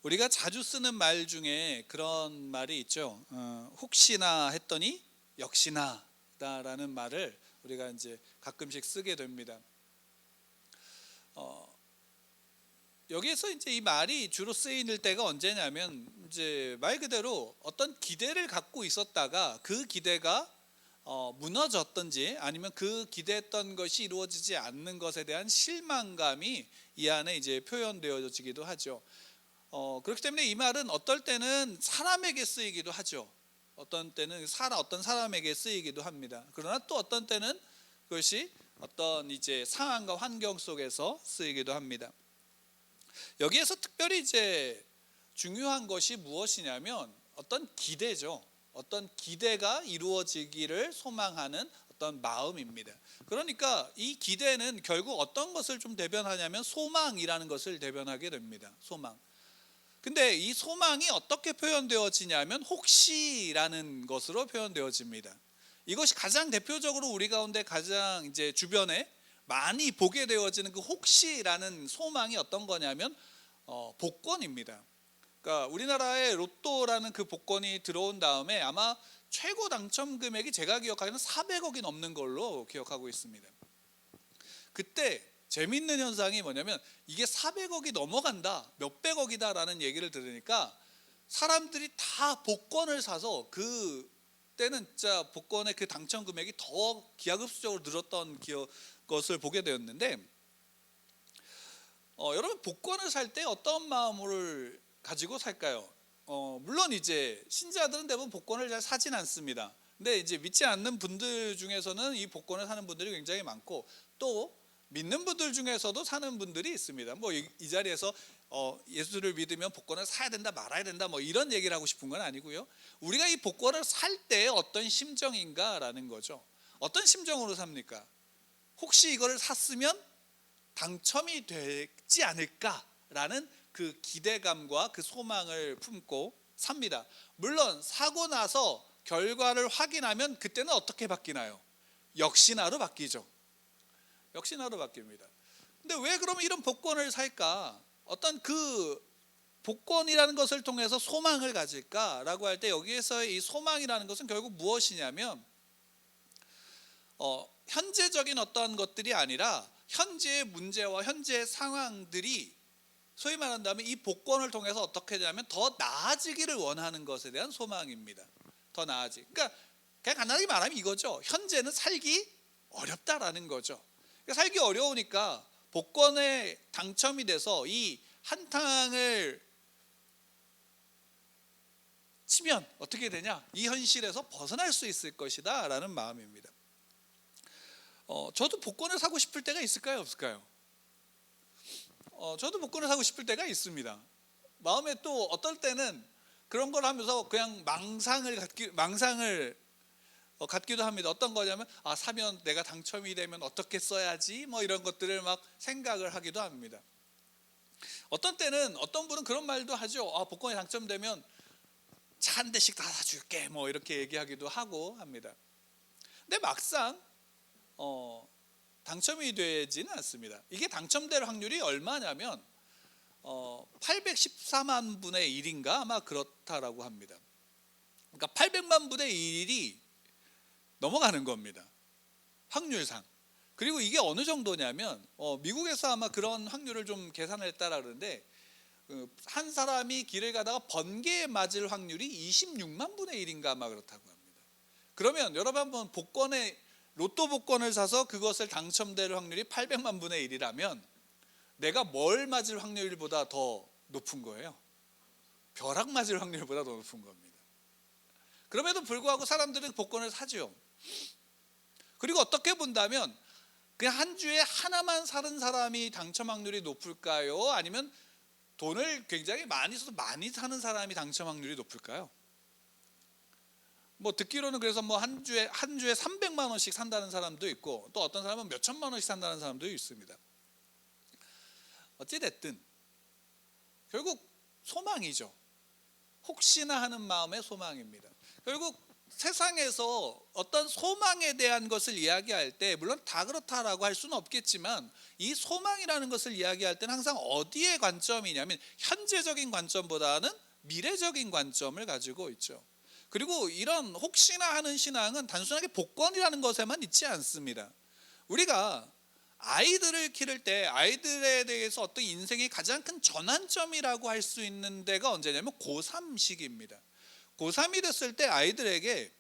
우리가 자주 쓰는 말 중에 그런 말이 있죠. 혹시나 했더니 역시나다라는 말을 우리가 이제 가끔씩 쓰게 됩니다. 여기에서 이제 이 말이 주로 쓰이는 때가 언제냐면 이제 말 그대로 어떤 기대를 갖고 있었다가 그 기대가 무너졌든지 아니면 그 기대했던 것이 이루어지지 않는 것에 대한 실망감이 이 안에 이제 표현되어지기도 하죠. 그렇기 때문에 이 말은 어떨 때는 사람에게 쓰이기도 하죠. 어떤 때는 어떤 사람에게 쓰이기도 합니다. 그러나 또 어떤 때는 그것이 어떤 이제 상황과 환경 속에서 쓰이기도 합니다. 여기에서 특별히 이제 중요한 것이 무엇이냐면 어떤 기대죠. 어떤 기대가 이루어지기를 소망하는 어떤 마음입니다. 그러니까 이 기대는 결국 어떤 것을 좀 대변하냐면 소망이라는 것을 대변하게 됩니다. 소망. 근데 이 소망이 어떻게 표현되어지냐면 혹시라는 것으로 표현되어집니다. 이것이 가장 대표적으로 우리 가운데 가장 이제 주변에 많이 보게 되어지는 그 혹시라는 소망이 어떤 거냐면 복권입니다. 그러니까 우리나라에 로또라는 그 복권이 들어온 다음에 아마 최고 당첨 금액이 제가 기억하기로는 400억이 넘는 걸로 기억하고 있습니다. 그때 재밌는 현상이 뭐냐면 이게 400억이 넘어간다, 몇백억이다라는 얘기를 들으니까 사람들이 다 복권을 사서 그 때는 진짜 복권의 그 당첨 금액이 더 기하급수적으로 늘었던 것을 보게 되었는데, 여러분 복권을 살 때 어떤 마음을 가지고 살까요? 물론 이제 신자들은 대부분 복권을 잘 사진 않습니다. 근데 이제 믿지 않는 분들 중에서는 이 복권을 사는 분들이 굉장히 많고, 또 믿는 분들 중에서도 사는 분들이 있습니다. 뭐 이 자리에서 예수를 믿으면 복권을 사야 된다 말아야 된다 뭐 이런 얘기를 하고 싶은 건 아니고요. 우리가 이 복권을 살 때 어떤 심정인가라는 거죠. 어떤 심정으로 삽니까? 혹시 이거를 샀으면 당첨이 되지 않을까라는 그 기대감과 그 소망을 품고 삽니다. 물론 사고 나서 결과를 확인하면 그때는 어떻게 바뀌나요? 역시나로 바뀌죠. 역시나로 바뀝니다. 근데 왜 그러면 이런 복권을 살까? 어떤 그 복권이라는 것을 통해서 소망을 가질까라고 할 때 여기에서의 이 소망이라는 것은 결국 무엇이냐면 현재적인 어떤 것들이 아니라 현재의 문제와 현재의 상황들이 소위 말한다면 이 복권을 통해서 어떻게 되냐면 더 나아지기를 원하는 것에 대한 소망입니다. 더 나아지기. 그러니까 그냥 간단하게 말하면 이거죠. 현재는 살기 어렵다라는 거죠. 그러니까 살기 어려우니까 복권에 당첨이 돼서 이 한탕을 치면 어떻게 되냐? 이 현실에서 벗어날 수 있을 것이다 라는 마음입니다. 저도 복권을 사고 싶을 때가 있을까요? 없을까요? 저도 복권을 사고 싶을 때가 있습니다. 마음에 또 어떨 때는 그런 걸 하면서 그냥 망상을 갖기도 합니다. 어떤 거냐면 사면 내가 당첨이 되면 어떻게 써야지 뭐 이런 것들을 막 생각을 하기도 합니다. 어떤 때는 어떤 분은 그런 말도 하죠. 복권에 당첨되면 차 한 대씩 다 사줄게 뭐 이렇게 얘기하기도 하고 합니다. 근데 막상 당첨이 되지는 않습니다. 이게 당첨될 확률이 얼마냐면 814만 분의 1인가 아마 그렇다라고 합니다. 그러니까 800만 분의 1이 넘어가는 겁니다. 확률상. 그리고 이게 어느 정도냐면 미국에서 아마 그런 확률을 좀 계산을 했다라 그러는데 한 사람이 길을 가다가 번개에 맞을 확률이 26만 분의 1인가 아마 그렇다고 합니다. 그러면 여러분 한번 로또 복권을 사서 그것을 당첨될 확률이 800만 분의 1이라면 내가 뭘 맞을 확률보다 더 높은 거예요? 벼락 맞을 확률보다 더 높은 겁니다. 그럼에도 불구하고 사람들은 복권을 사죠. 그리고 어떻게 본다면 그냥 한 주에 하나만 사는 사람이 당첨 확률이 높을까요? 아니면 돈을 굉장히 많이 써서 많이 사는 사람이 당첨 확률이 높을까요? 뭐 듣기로는 그래서 뭐 한 주에 300만 원씩 산다는 사람도 있고 또 어떤 사람은 몇 천만 원씩 산다는 사람도 있습니다. 어찌 됐든 결국 소망이죠. 혹시나 하는 마음의 소망입니다. 결국 세상에서 어떤 소망에 대한 것을 이야기할 때 물론 다 그렇다라고 할 수는 없겠지만 이 소망이라는 것을 이야기할 때는 항상 어디에 관점이냐면 현재적인 관점보다는 미래적인 관점을 가지고 있죠. 그리고 이런 혹시나 하는 신앙은 단순하게 복권이라는 것에만 있지 않습니다. 우리가 아이들을 기를 때 아이들에 대해서 어떤 인생의 가장 큰 전환점이라고 할 수 있는 데가 언제냐면 고3 시기입니다. 고3이 됐을 때 아이들에게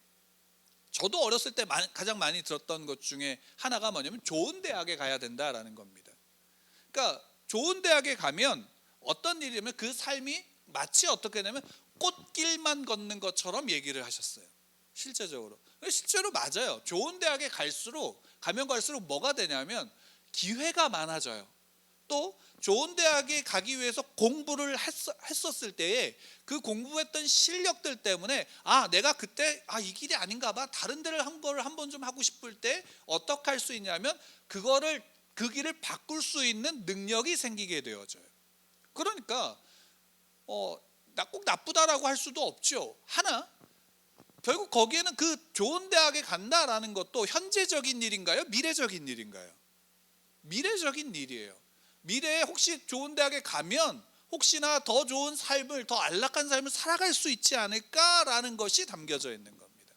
저도 어렸을 때 가장 많이 들었던 것 중에 하나가 뭐냐면 좋은 대학에 가야 된다라는 겁니다. 그러니까 좋은 대학에 가면 어떤 일이냐면 그 삶이 마치 어떻게 되냐면 꽃길만 걷는 것처럼 얘기를 하셨어요. 실제적으로 맞아요. 좋은 대학에 가면 갈수록 뭐가 되냐면 기회가 많아져요. 또 좋은 대학에 가기 위해서 공부를 했었을 때에 그 공부했던 실력들 때문에 내가 그때 이 길이 아닌가 봐, 다른 데를 한번 좀 하고 싶을 때 어떻게 할 수 있냐면 그 길을 바꿀 수 있는 능력이 생기게 되어져요. 그러니까 꼭 나쁘다라고 할 수도 없죠. 결국 거기에는 그 좋은 대학에 간다라는 것도 현재적인 일인가요? 미래적인 일인가요? 미래적인 일이에요. 미래에 혹시 좋은 대학에 가면 혹시나 더 좋은 삶을, 더 안락한 삶을 살아갈 수 있지 않을까라는 것이 담겨져 있는 겁니다.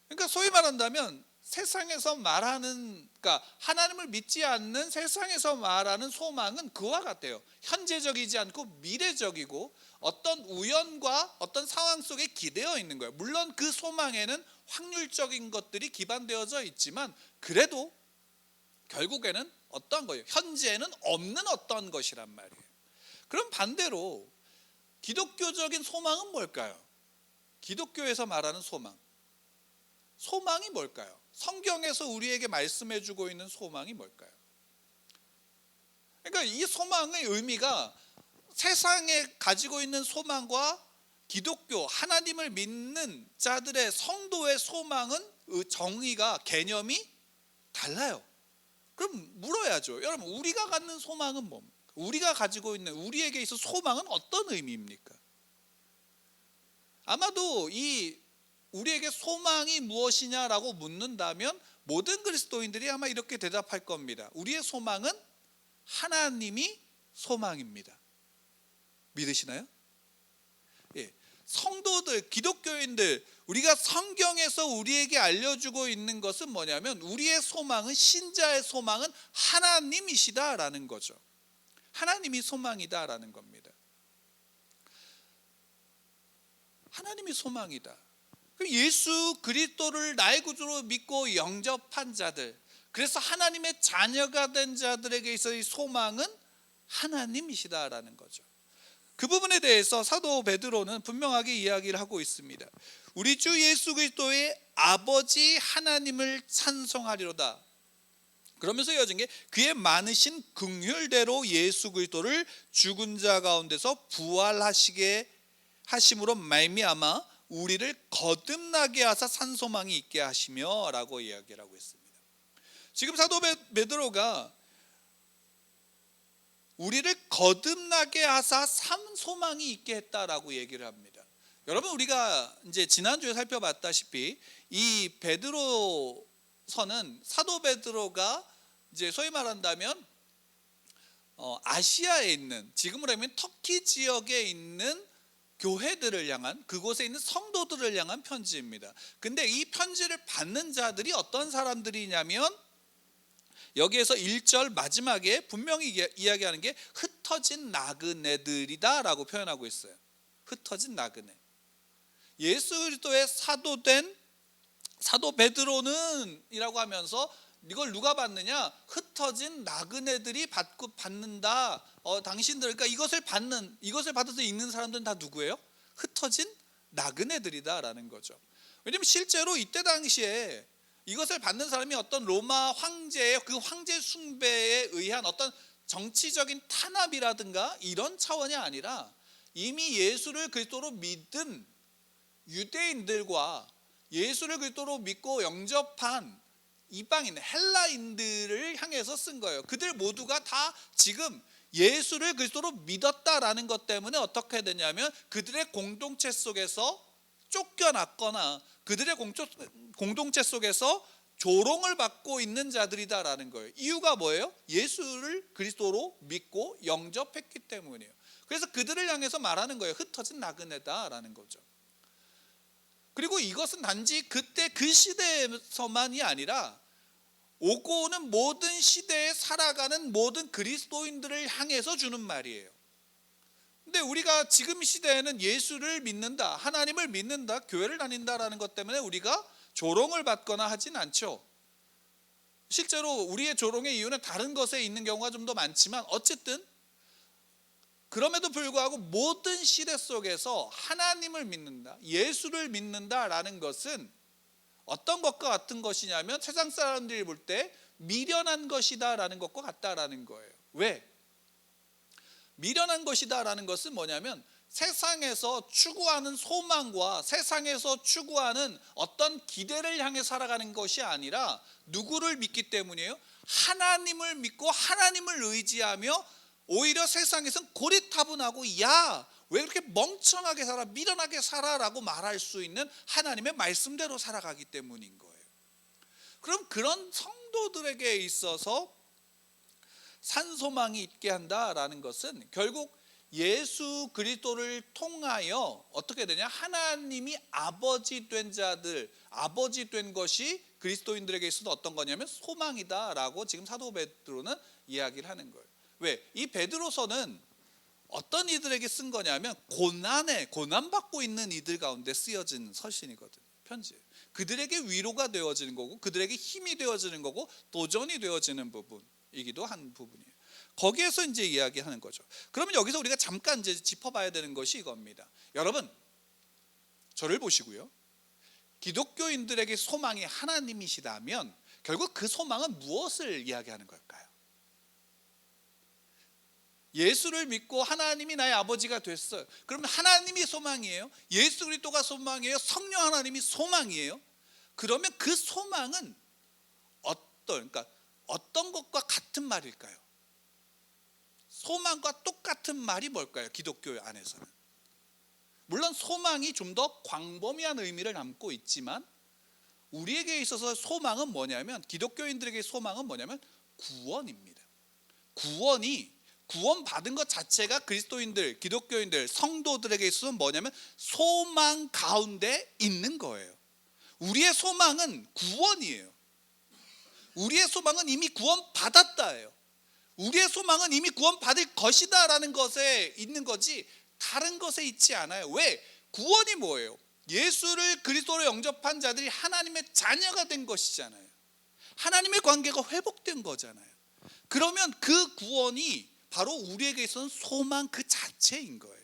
그러니까 소위 말한다면 세상에서 그러니까 하나님을 믿지 않는 세상에서 말하는 소망은 그와 같아요. 현재적이지 않고 미래적이고 어떤 우연과 어떤 상황 속에 기대어 있는 거예요. 물론 그 소망에는 확률적인 것들이 기반되어져 있지만 그래도 결국에는 어떤 거예요? 현재는 없는 어떤 것이란 말이에요. 그럼 반대로 기독교적인 소망은 뭘까요? 기독교에서 말하는 소망이 뭘까요? 성경에서 우리에게 말씀해 주고 있는 소망이 뭘까요? 그러니까 이 소망의 의미가 세상에 가지고 있는 소망과 기독교, 하나님을 믿는 자들의 성도의 소망은 정의가, 개념이 달라요. 그럼 물어야죠. 여러분, 우리가 갖는 소망은 뭡니까? 우리가 가지고 있는, 우리에게 있어 소망은 어떤 의미입니까? 아마도 우리에게 소망이 무엇이냐라고 묻는다면 모든 그리스도인들이 아마 이렇게 대답할 겁니다. 우리의 소망은 하나님이 소망입니다. 믿으시나요? 예. 성도들, 기독교인들, 우리가 성경에서 우리에게 알려주고 있는 것은 뭐냐면 우리의 소망은, 신자의 소망은 하나님이시다라는 거죠. 하나님이 소망이다라는 겁니다. 하나님이 소망이다. 예수 그리스도를 나의 구주로 믿고 영접한 자들, 그래서 하나님의 자녀가 된 자들에게 있어의 소망은 하나님이시다라는 거죠. 그 부분에 대해서 사도 베드로는 분명하게 이야기를 하고 있습니다. 우리 주 예수 그리스도의 아버지 하나님을 찬송하리로다. 그러면서 이어진 게 그의 많으신 긍휼대로 예수 그리스도를 죽은 자 가운데서 부활하시게 하심으로 말미암아 우리를 거듭나게 하사 산 소망이 있게 하시며 라고 이야기를 하고 있습니다. 지금 사도 베드로가 우리를 거듭나게 하사 산 소망이 있게 했다라고 얘기를 합니다. 여러분, 우리가 이제 지난주에 살펴봤다시피 이 베드로서는 사도 베드로가 이제 소위 말한다면 아시아에 있는, 지금으로 하면 터키 지역에 있는 교회들을 향한, 그곳에 있는 성도들을 향한 편지입니다. 근데 이 편지를 받는 자들이 어떤 사람들이냐면 여기에서 1절 마지막에 분명히 이야기하는 게 흩어진 나그네들이다 라고 표현하고 있어요. 흩어진 나그네. 예수 그리스도의 사도된 사도 베드로는 이라고 하면서 이걸 누가 받느냐? 흩어진 나그네들이 받는다. 당신들, 그러니까 이것을 받아서 읽는 사람들은 다 누구예요? 흩어진 나그네들이다라는 거죠. 왜냐하면 실제로 이때 당시에 이것을 받는 사람이 어떤 로마 황제의 그 황제 숭배에 의한 어떤 정치적인 탄압이라든가 이런 차원이 아니라 이미 예수를 그리스도로 믿은 유대인들과 예수를 그리스도로 믿고 영접한 이방인, 헬라인들을 향해서 쓴 거예요. 그들 모두가 다 지금 예수를 그리스도로 믿었다라는 것 때문에 어떻게 되냐면 그들의 공동체 속에서 쫓겨났거나 그들의 공동체 속에서 조롱을 받고 있는 자들이다라는 거예요. 이유가 뭐예요? 예수를 그리스도로 믿고 영접했기 때문이에요. 그래서 그들을 향해서 말하는 거예요. 흩어진 나그네다라는 거죠. 그리고 이것은 단지 그때 그 시대에서만이 아니라 오고 오는 모든 시대에 살아가는 모든 그리스도인들을 향해서 주는 말이에요. 근데 우리가 지금 시대에는 예수를 믿는다, 하나님을 믿는다, 교회를 다닌다라는 것 때문에 우리가 조롱을 받거나 하진 않죠. 실제로 우리의 조롱의 이유는 다른 것에 있는 경우가 좀 더 많지만 어쨌든 그럼에도 불구하고 모든 시대 속에서 하나님을 믿는다, 예수를 믿는다라는 것은 어떤 것과 같은 것이냐면 세상 사람들이 볼 때 미련한 것이다라는 것과 같다라는 거예요. 왜? 미련한 것이다라는 것은 뭐냐면 세상에서 추구하는 소망과 세상에서 추구하는 어떤 기대를 향해 살아가는 것이 아니라 누구를 믿기 때문이에요? 하나님을 믿고 하나님을 의지하며 오히려 세상에서는 고리타분하고 야, 왜 그렇게 멍청하게 살아, 미련하게 살아라고 말할 수 있는 하나님의 말씀대로 살아가기 때문인 거예요. 그럼 그런 성도들에게 있어서 산소망이 있게 한다라는 것은 결국 예수 그리스도를 통하여 어떻게 되냐? 하나님이 아버지 된 자들, 아버지 된 것이 그리스도인들에게 있어서 어떤 거냐면 소망이다라고 지금 사도 베드로는 이야기를 하는 거예요. 왜? 이 베드로서는 어떤 이들에게 쓴 거냐면 고난받고 있는 이들 가운데 쓰여진 서신이거든요. 편지. 그들에게 위로가 되어지는 거고 그들에게 힘이 되어지는 거고 도전이 되어지는 부분이기도 한 부분이에요. 거기에서 이제 이야기하는 거죠. 그러면 여기서 우리가 잠깐 이제 짚어봐야 되는 것이 이겁니다. 여러분, 저를 보시고요. 기독교인들에게 소망이 하나님이시다면 결국 그 소망은 무엇을 이야기하는 걸까요? 예수를 믿고 하나님이 나의 아버지가 됐어요. 그러면 하나님이 소망이에요? 예수 그리스도가 소망이에요? 성령 하나님이 소망이에요? 그러면 그 소망은 그러니까 어떤 것과 같은 말일까요? 소망과 똑같은 말이 뭘까요? 기독교 안에서는. 물론 소망이 좀 더 광범위한 의미를 담고 있지만 우리에게 있어서 소망은 뭐냐면, 기독교인들에게 소망은 뭐냐면 구원입니다. 구원 받은 것 자체가 그리스도인들, 기독교인들, 성도들에게 있어서는 뭐냐면 소망 가운데 있는 거예요. 우리의 소망은 구원이에요. 우리의 소망은 이미 구원 받았다예요. 우리의 소망은 이미 구원 받을 것이다라는 것에 있는 거지 다른 것에 있지 않아요. 왜? 구원이 뭐예요? 예수를 그리스도로 영접한 자들이 하나님의 자녀가 된 것이잖아요. 하나님의 관계가 회복된 거잖아요. 그러면 그 구원이 바로 우리에게 있어서는 소망 그 자체인 거예요.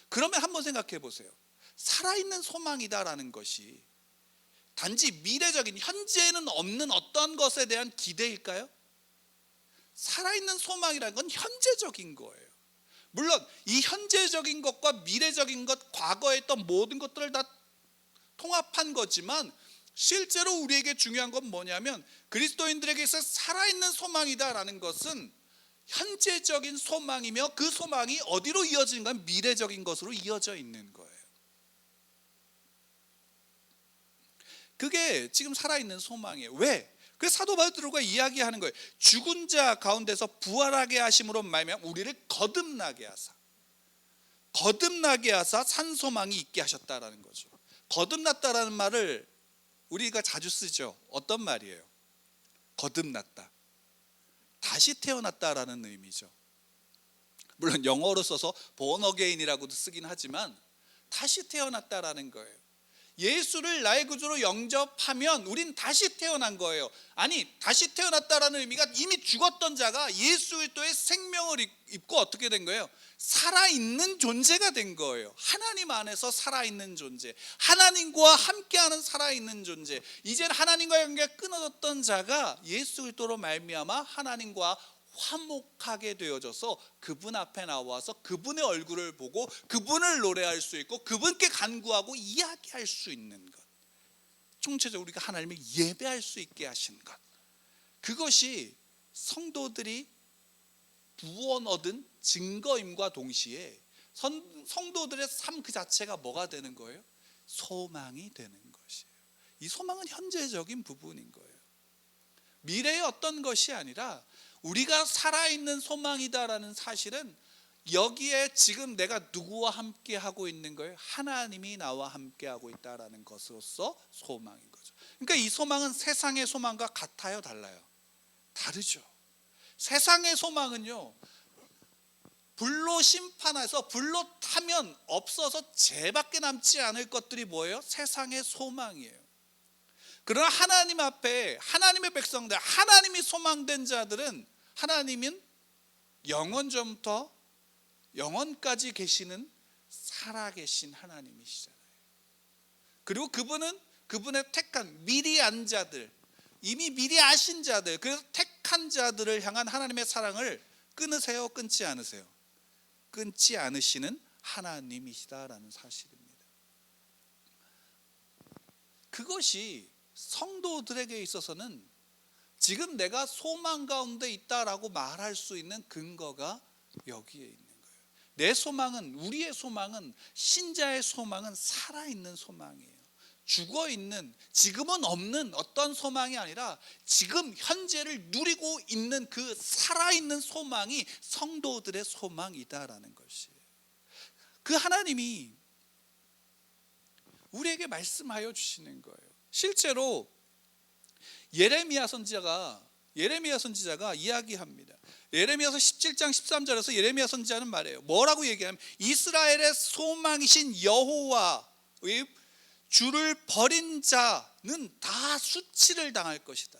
그러면 한번 생각해 보세요. 살아있는 소망이다라는 것이 단지 미래적인, 현재는 없는 어떤 것에 대한 기대일까요? 살아있는 소망이라는 건 현재적인 거예요. 물론 이 현재적인 것과 미래적인 것, 과거에 있던 모든 것들을 다 통합한 거지만 실제로 우리에게 중요한 건 뭐냐면 그리스도인들에게 있어 살아있는 소망이다라는 것은 현재적인 소망이며 그 소망이 어디로 이어지는가? 미래적인 것으로 이어져 있는 거예요. 그게 지금 살아있는 소망이에요. 왜? 그래서 사도 바울가 이야기하는 거예요. 죽은 자 가운데서 부활하게 하심으로 말미암아 우리를 거듭나게 하사 산 소망이 있게 하셨다라는 거죠. 거듭났다라는 말을 우리가 자주 쓰죠. 어떤 말이에요? 거듭났다, 다시 태어났다라는 의미죠. 물론 영어로 써서 born again이라고도 쓰긴 하지만 다시 태어났다라는 거예요. 예수를 나의 구주로 영접하면 우린 다시 태어난 거예요. 아니, 다시 태어났다라는 의미가 이미 죽었던 자가 예수 그리스도의 생명을 입고 어떻게 된 거예요? 살아있는 존재가 된 거예요. 하나님 안에서 살아있는 존재, 하나님과 함께하는 살아있는 존재. 이제는 하나님과의 관계가 끊어졌던 자가 예수 그리스도로 말미암아 하나님과 화목하게 되어져서 그분 앞에 나와서 그분의 얼굴을 보고 그분을 노래할 수 있고 그분께 간구하고 이야기할 수 있는 것, 총체적으로 우리가 하나님을 예배할 수 있게 하신 것, 그것이 성도들이 구원 얻은 증거임과 동시에 성도들의 삶 그 자체가 뭐가 되는 거예요? 소망이 되는 것이에요. 이 소망은 현재적인 부분인 거예요. 미래의 어떤 것이 아니라 우리가 살아있는 소망이다라는 사실은 여기에 지금 내가 누구와 함께 하고 있는 거예요? 하나님이 나와 함께 하고 있다라는 것으로서 소망인 거죠. 그러니까 이 소망은 세상의 소망과 같아요, 달라요? 다르죠. 세상의 소망은요, 불로 심판해서 불로 타면 없어서 죄밖에 남지 않을 것들이 뭐예요? 세상의 소망이에요. 그러나 하나님 앞에 하나님의 백성들, 하나님이 소망된 자들은 하나님은 영원 전부터 영원까지 계시는 살아계신 하나님이시잖아요. 그리고 그분은 그분의 택한 미리 안 자들, 이미 미리 아신 자들, 그래서 택한 자들을 향한 하나님의 사랑을 끊으세요, 끊지 않으세요? 끊지 않으시는 하나님이시다라는 사실입니다. 그것이 성도들에게 있어서는 지금 내가 소망 가운데 있다라고 말할 수 있는 근거가 여기에 있는 거예요. 내 소망은, 우리의 소망은, 신자의 소망은 살아있는 소망이에요. 죽어있는, 지금은 없는 어떤 소망이 아니라 지금 현재를 누리고 있는 그 살아있는 소망이 성도들의 소망이다라는 것이에요. 그 하나님이 우리에게 말씀하여 주시는 거예요. 실제로 예레미야 선지자가 이야기합니다. 예레미야서 17장 13절에서 예레미야 선지자는 말해요. 뭐라고 얘기하면 이스라엘의 소망이신 여호와의 주를 버린 자는 다 수치를 당할 것이다.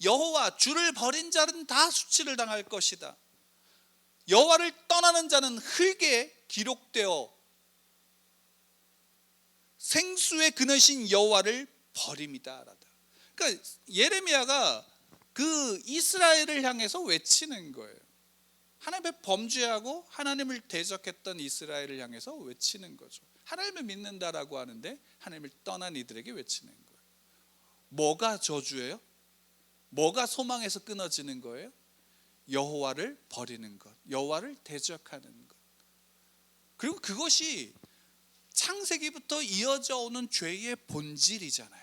여호와 주를 버린 자는 다 수치를 당할 것이다. 여호와를 떠나는 자는 흙에 기록되어 생수의 그늘신 여호와를 버림이다. 그러니까 예레미야가 그 이스라엘을 향해서 외치는 거예요. 하나님의 범죄하고 하나님을 대적했던 이스라엘을 향해서 외치는 거죠. 하나님을 믿는다라고 하는데 하나님을 떠난 이들에게 외치는 거예요. 뭐가 저주예요? 뭐가 소망에서 끊어지는 거예요? 여호와를 버리는 것, 여호와를 대적하는 것. 그리고 그것이 창세기부터 이어져 오는 죄의 본질이잖아요.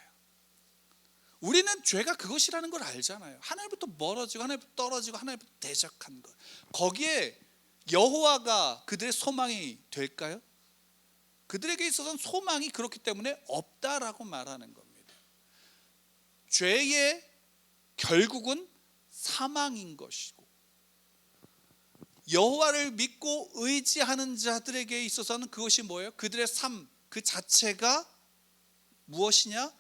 우리는 죄가 그것이라는 걸 알잖아요. 하나님부터 멀어지고 하나님부터 떨어지고 하나님부터 대적한 것. 거기에 여호와가 그들의 소망이 될까요? 그들에게 있어서는 소망이 그렇기 때문에 없다라고 말하는 겁니다. 죄의 결국은 사망인 것이고, 여호와를 믿고 의지하는 자들에게 있어서는 그것이 뭐예요? 그들의 삶 그 자체가 무엇이냐?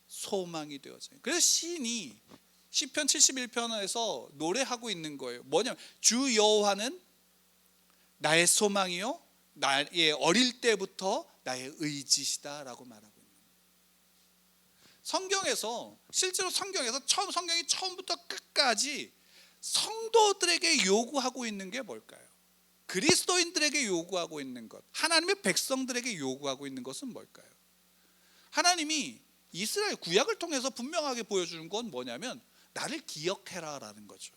소망이 되어져요. 그래서 시인이 시편 71편에서 노래하고 있는 거예요. 뭐냐면 주 여호와는 나의 소망이요 나의 어릴 때부터 나의 의지시다라고 말하고 있는 거예요. 성경에서 실제로 성경이 처음부터 끝까지 성도들에게 요구하고 있는 게 뭘까요? 그리스도인들에게 요구하고 있는 것, 하나님의 백성들에게 요구하고 있는 것은 뭘까요? 하나님이 이스라엘 구약을 통해서 분명하게 보여주는 건 뭐냐면 나를 기억해라라는 거죠.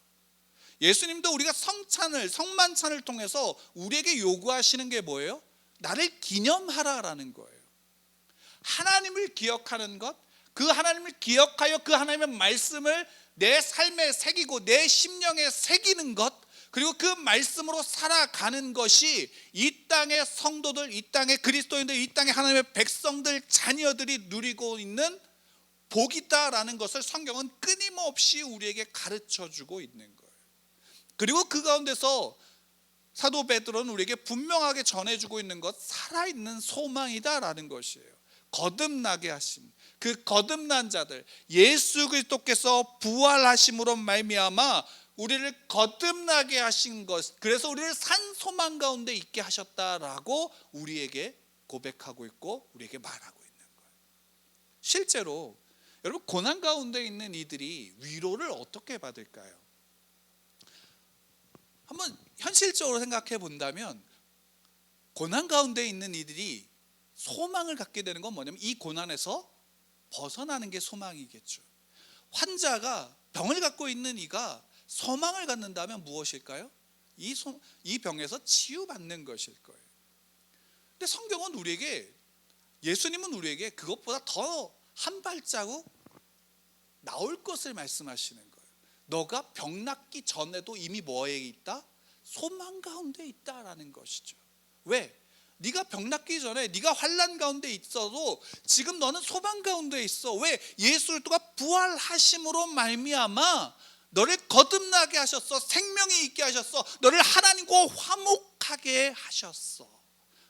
예수님도 우리가 성만찬을 통해서 우리에게 요구하시는 게 뭐예요? 나를 기념하라라는 거예요. 하나님을 기억하는 것, 그 하나님을 기억하여 그 하나님의 말씀을 내 삶에 새기고 내 심령에 새기는 것, 그리고 그 말씀으로 살아가는 것이 이 땅의 성도들, 이 땅의 그리스도인들, 이 땅의 하나님의 백성들, 자녀들이 누리고 있는 복이다라는 것을 성경은 끊임없이 우리에게 가르쳐주고 있는 거예요. 그리고 그 가운데서 사도 베드로는 우리에게 분명하게 전해주고 있는 것, 살아있는 소망이다라는 것이에요. 거듭나게 하심, 그 거듭난 자들, 예수 그리스도께서 부활하심으로 말미암아 우리를 거듭나게 하신 것, 그래서 우리를 산 소망 가운데 있게 하셨다라고 우리에게 고백하고 있고 우리에게 말하고 있는 거예요. 실제로 여러분, 고난 가운데 있는 이들이 위로를 어떻게 받을까요? 한번 현실적으로 생각해 본다면 고난 가운데 있는 이들이 소망을 갖게 되는 건 뭐냐면 이 고난에서 벗어나는 게 소망이겠죠. 환자가 병을 갖고 있는 이가 소망을 갖는다면 무엇일까요? 이 병에서 치유받는 것일 거예요. 근데 성경은 우리에게 예수님은 우리에게 그것보다 더 한 발자국 나올 것을 말씀하시는 거예요. 너가 병 낫기 전에도 이미 뭐에 있다? 소망 가운데 있다라는 것이죠. 왜? 네가 병 낫기 전에 네가 환난 가운데 있어도 지금 너는 소망 가운데 있어. 왜? 예수 그리스도가 부활하심으로 말미암아 너를 거듭나게 하셨어. 생명이 있게 하셨어. 너를 하나님과 화목하게 하셨어.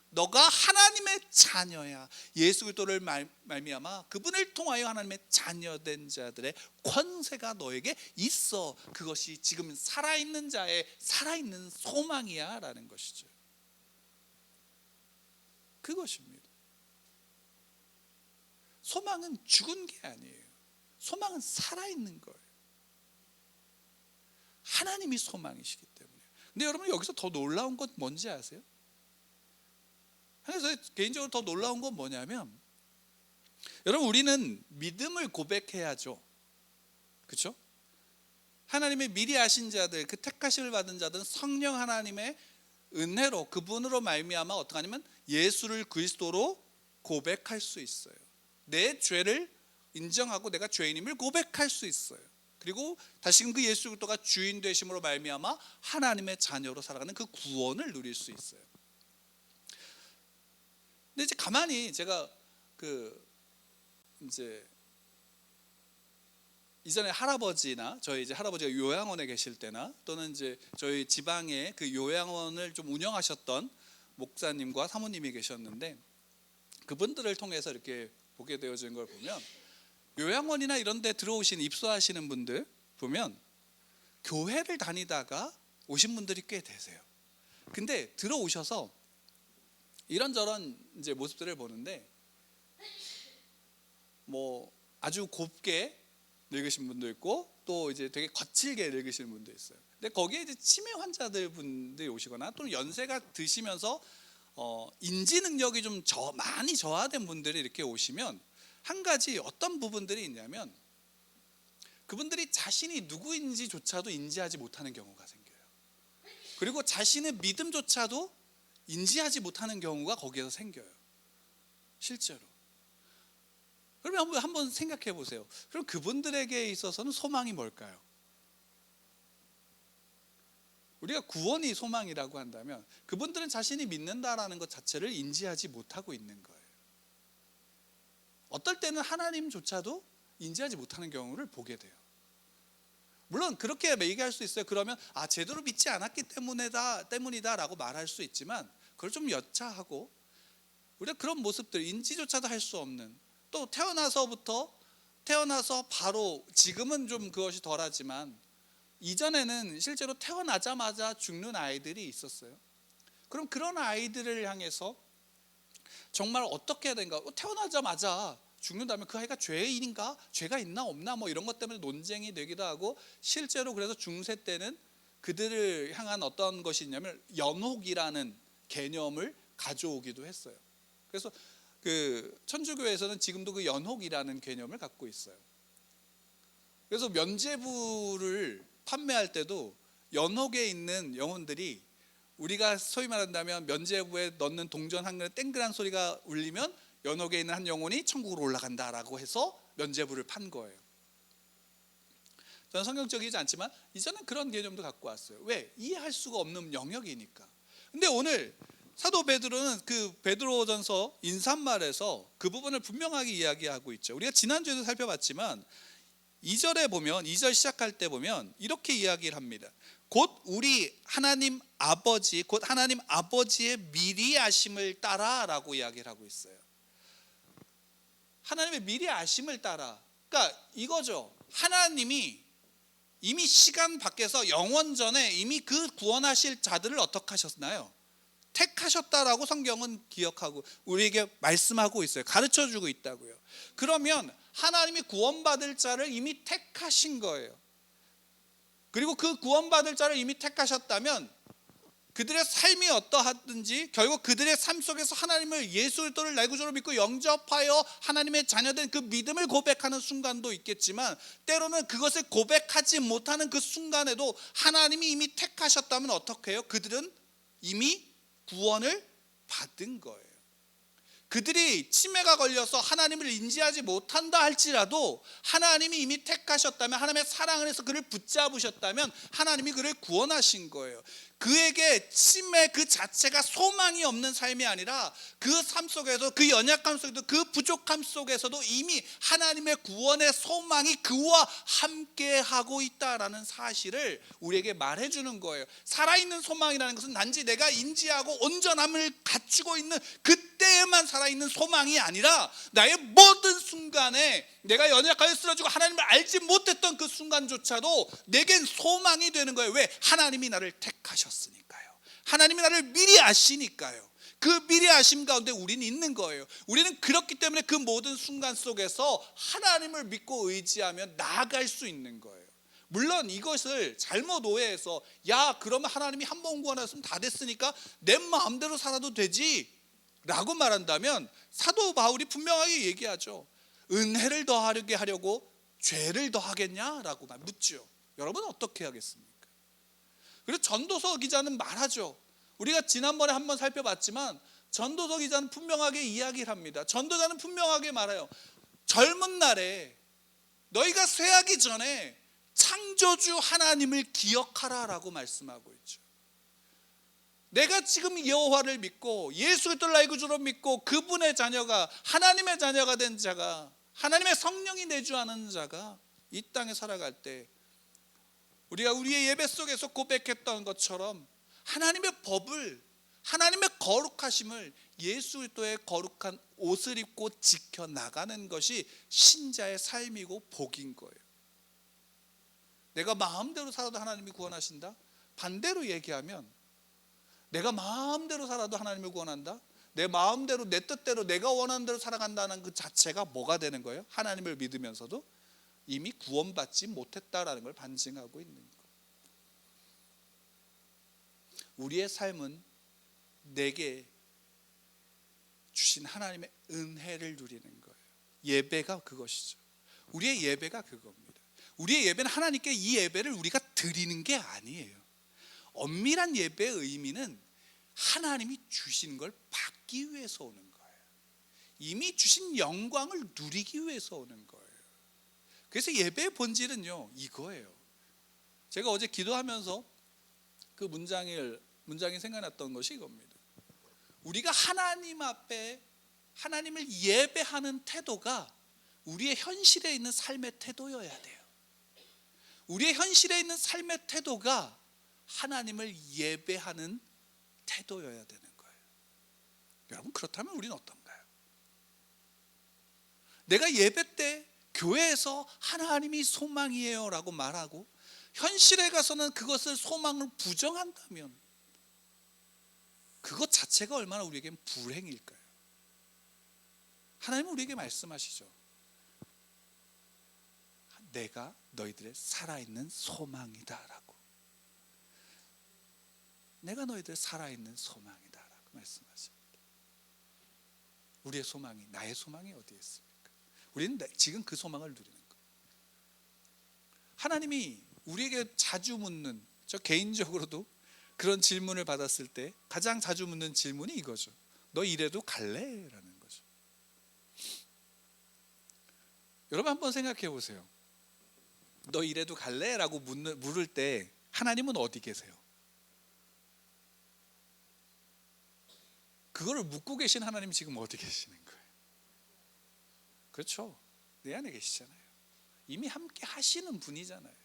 너가 하나님의 자녀야. 예수 그리스도를 말미암아 그분을 통하여 하나님의 자녀된 자들의 권세가 너에게 있어. 그것이 지금 살아있는 자의 살아있는 소망이야 라는 것이죠. 그것입니다. 소망은 죽은 게 아니에요. 소망은 살아있는 거예요. 하나님이 소망이시기 때문에. 근데 여러분 여기서 더 놀라운 건 뭔지 아세요? 그래서 개인적으로 더 놀라운 건 뭐냐면, 여러분 우리는 믿음을 고백해야죠. 그렇죠? 하나님의 미리 아신 자들, 그 택하심을 받은 자들은 성령 하나님의 은혜로 그분으로 말미암아 어떻게 하냐면 예수를 그리스도로 고백할 수 있어요. 내 죄를 인정하고 내가 죄인임을 고백할 수 있어요. 그리고 다시금 그 예수 그리스도가 주인 되심으로 말미암아 하나님의 자녀로 살아가는 그 구원을 누릴 수 있어요. 근데 이제 가만히 제가 이제 이전에 할아버지나 저희 이제 할아버지가 요양원에 계실 때나 또는 이제 저희 지방에 그 요양원을 좀 운영하셨던 목사님과 사모님이 계셨는데, 그분들을 통해서 이렇게 보게 되어진 걸 보면 요양원이나 이런 데 들어오신 입소하시는 분들 보면 교회를 다니다가 오신 분들이 꽤 되세요. 근데 들어오셔서 이런저런 이제 모습들을 보는데 뭐 아주 곱게 늙으신 분도 있고 또 이제 되게 거칠게 늙으시는 분도 있어요. 근데 거기에 이제 치매 환자들 분들이 오시거나 또는 연세가 드시면서 인지 능력이 좀 많이 저하된 분들이 이렇게 오시면 한 가지 어떤 부분들이 있냐면 그분들이 자신이 누구인지조차도 인지하지 못하는 경우가 생겨요. 그리고 자신의 믿음조차도 인지하지 못하는 경우가 거기에서 생겨요. 실제로. 그러면 한번 생각해 보세요. 그럼 그분들에게 있어서는 소망이 뭘까요? 우리가 구원이 소망이라고 한다면 그분들은 자신이 믿는다라는 것 자체를 인지하지 못하고 있는 거예요. 어떨 때는 하나님조차도 인지하지 못하는 경우를 보게 돼요. 물론 그렇게 얘기할 수 있어요. 그러면 제대로 믿지 않았기 때문이다라고 말할 수 있지만 그걸 좀 여차하고, 우리가 그런 모습들 인지조차도 할 수 없는, 또 태어나서 바로, 지금은 좀 그것이 덜하지만 이전에는 실제로 태어나자마자 죽는 아이들이 있었어요. 그럼 그런 아이들을 향해서 정말 어떻게 해야 되는가? 태어나자마자 죽는다면 그 아이가 죄인인가? 죄가 있나 없나? 뭐 이런 것 때문에 논쟁이 되기도 하고, 실제로 그래서 중세 때는 그들을 향한 어떤 것이 있냐면 연옥이라는 개념을 가져오기도 했어요. 그래서 그 천주교에서는 지금도 그 연옥이라는 개념을 갖고 있어요. 그래서 면죄부를 판매할 때도 연옥에 있는 영혼들이, 우리가 소위 말한다면 면죄부에 넣는 동전 한 그릇 땡그란 소리가 울리면 연옥에 있는 한 영혼이 천국으로 올라간다라고 해서 면죄부를 판 거예요. 저는 성경적이지 않지만 이전엔 그런 개념도 갖고 왔어요. 왜? 이해할 수가 없는 영역이니까. 근데 오늘 사도 베드로는 그 베드로전서 인사말에서 그 부분을 분명하게 이야기하고 있죠. 우리가 지난주에도 살펴봤지만 2절에 보면, 2절 시작할 때 보면 이렇게 이야기를 합니다. 곧 우리 하나님 아버지, 곧 하나님 아버지의 미리 아심을 따라라고 이야기를 하고 있어요. 하나님의 미리 아심을 따라. 그러니까 이거죠. 하나님이 이미 시간 밖에서 영원 전에 이미 그 구원하실 자들을 어떻게 하셨나요? 택하셨다라고 성경은 기억하고 우리에게 말씀하고 있어요. 가르쳐주고 있다고요. 그러면 하나님이 구원받을 자를 이미 택하신 거예요. 그리고 그 구원받을 자를 이미 택하셨다면 그들의 삶이 어떠하든지 결국 그들의 삶 속에서 하나님을, 예수 그리스도를 내 구주로 믿고 영접하여 하나님의 자녀된 그 믿음을 고백하는 순간도 있겠지만, 때로는 그것을 고백하지 못하는 그 순간에도 하나님이 이미 택하셨다면 어떻게 해요? 그들은 이미 구원을 받은 거예요. 그들이 치매가 걸려서 하나님을 인지하지 못한다 할지라도 하나님이 이미 택하셨다면, 하나님의 사랑을 해서 그를 붙잡으셨다면 하나님이 그를 구원하신 거예요. 그에게 치매 그 자체가 소망이 없는 삶이 아니라 그 삶 속에서, 그 연약함 속에도, 그 부족함 속에서도 이미 하나님의 구원의 소망이 그와 함께하고 있다라는 사실을 우리에게 말해주는 거예요. 살아있는 소망이라는 것은 단지 내가 인지하고 온전함을 갖추고 있는 그때에만 살아있는 소망이 아니라 나의 모든 순간에 내가 연약하게 쓰러지고 하나님을 알지 못했던 그 순간조차도 내겐 소망이 되는 거예요. 왜? 하나님이 나를 택하셨으니까요. 하나님이 나를 미리 아시니까요. 그 미리 아심 가운데 우리는 있는 거예요. 우리는 그렇기 때문에 그 모든 순간 속에서 하나님을 믿고 의지하며 나아갈 수 있는 거예요. 물론 이것을 잘못 오해해서, 야 그러면 하나님이 한 번 구원하셨으면 다 됐으니까 내 마음대로 살아도 되지 라고 말한다면, 사도 바울이 분명하게 얘기하죠. 은혜를 더하게 하려고 죄를 더하겠냐라고 묻죠. 여러분 어떻게 하겠습니까? 그리고 전도서 기자는 말하죠. 우리가 지난번에 한번 살펴봤지만 전도서 기자는 분명하게 이야기를 합니다. 전도자는 분명하게 말해요. 젊은 날에 너희가 쇠하기 전에 창조주 하나님을 기억하라 라고 말씀하고 있죠. 내가 지금 여호와를 믿고 예수 그리스도를 나의 구주로 믿고 그분의 자녀가, 하나님의 자녀가 된 자가, 하나님의 성령이 내주하는 자가 이 땅에 살아갈 때 우리가 우리의 예배 속에서 고백했던 것처럼 하나님의 법을, 하나님의 거룩하심을 예수 그리스도의 거룩한 옷을 입고 지켜나가는 것이 신자의 삶이고 복인 거예요. 내가 마음대로 살아도 하나님이 구원하신다? 반대로 얘기하면 내가 마음대로 살아도 하나님을 구원한다? 내 마음대로, 내 뜻대로, 내가 원하는 대로 살아간다는 그 자체가 뭐가 되는 거예요? 하나님을 믿으면서도 이미 구원받지 못했다라는 걸 반증하고 있는 거예요. 우리의 삶은 내게 주신 하나님의 은혜를 누리는 거예요. 예배가 그것이죠. 우리의 예배가 그겁니다. 우리의 예배는 하나님께 이 예배를 우리가 드리는 게 아니에요. 엄밀한 예배의 의미는 하나님이 주신 걸 받기 위해서 오는 거예요. 이미 주신 영광을 누리기 위해서 오는 거예요. 그래서 예배의 본질은요 이거예요. 제가 어제 기도하면서 그 문장이 생각났던 것이 이겁니다. 우리가 하나님 앞에 하나님을 예배하는 태도가 우리의 현실에 있는 삶의 태도여야 돼요. 우리의 현실에 있는 삶의 태도가 하나님을 예배하는 태도여야 되는 거예요. 여러분 그렇다면 우리는 어떤가요? 내가 예배 때 교회에서 하나님이 소망이에요 라고 말하고 현실에 가서는 그것을 소망을 부정한다면 그것 자체가 얼마나 우리에겐 불행일까요? 하나님은 우리에게 말씀하시죠. 내가 너희들의 살아있는 소망이다라고. 내가 너희들의 살아있는 소망이다라고 말씀하십니다. 우리의 소망이, 나의 소망이 어디에 있습니까? 우리는 지금 그 소망을 누리는 거예요. 하나님이 우리에게 자주 묻는, 저 개인적으로도 그런 질문을 받았을 때 가장 자주 묻는 질문이 이거죠. 너 이래도 갈래? 라는 거죠. 여러분 한번 생각해 보세요. 너 이래도 갈래? 라고 물을 때 하나님은 어디 계세요? 그거를 묻고 계신 하나님이 지금 어디 계시는 거예요? 그렇죠. 내 안에 계시잖아요. 이미 함께 하시는 분이잖아요.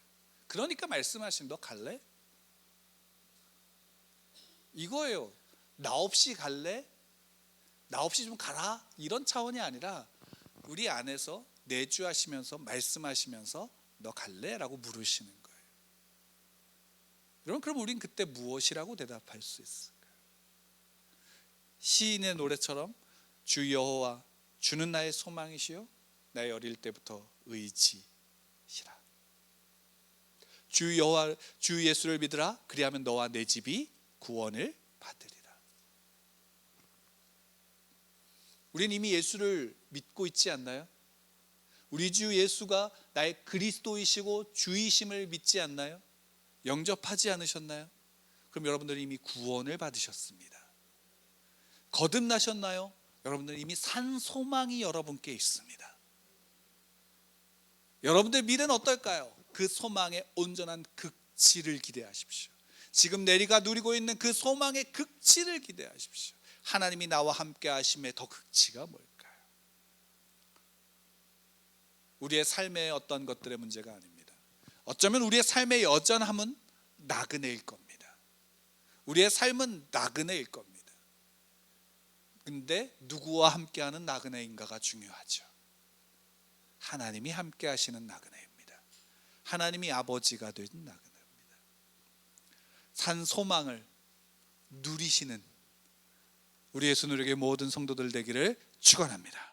그러니까 말씀하신 너 갈래? 이거예요. 나 없이 갈래? 나 없이 좀 가라? 이런 차원이 아니라 우리 안에서 내주하시면서 말씀하시면서 너 갈래? 라고 물으시는 거예요. 여러분 그럼 우린 그때 무엇이라고 대답할 수 있을까요? 시인의 노래처럼 주 여호와 주는 나의 소망이시요 나의 어릴 때부터 의지시라. 주 여호와 주 예수를 믿으라. 그리하면 너와 내 집이 구원을 받으리라. 우리는 이미 예수를 믿고 있지 않나요? 우리 주 예수가 나의 그리스도이시고 주이심을 믿지 않나요? 영접하지 않으셨나요? 그럼 여러분들이 이미 구원을 받으셨습니다. 거듭나셨나요? 여러분들 이미 산 소망이 여러분께 있습니다. 여러분들 미래는 어떨까요? 그 소망의 온전한 극치를 기대하십시오. 지금 내리가 누리고 있는 그 소망의 극치를 기대하십시오. 하나님이 나와 함께 하심의 더 극치가 뭘까요? 우리의 삶의 어떤 것들의 문제가 아닙니다. 어쩌면 우리의 삶의 여전함은 나그네일 겁니다. 우리의 삶은 나그네일 겁니다. 근데 누구와 함께하는 나그네인가가 중요하죠. 하나님이 함께 하시는 나그네입니다. 하나님이 아버지가 된 나그네입니다. 산 소망을 누리시는 우리 예수 누리교회 모든 성도들 되기를 축원합니다.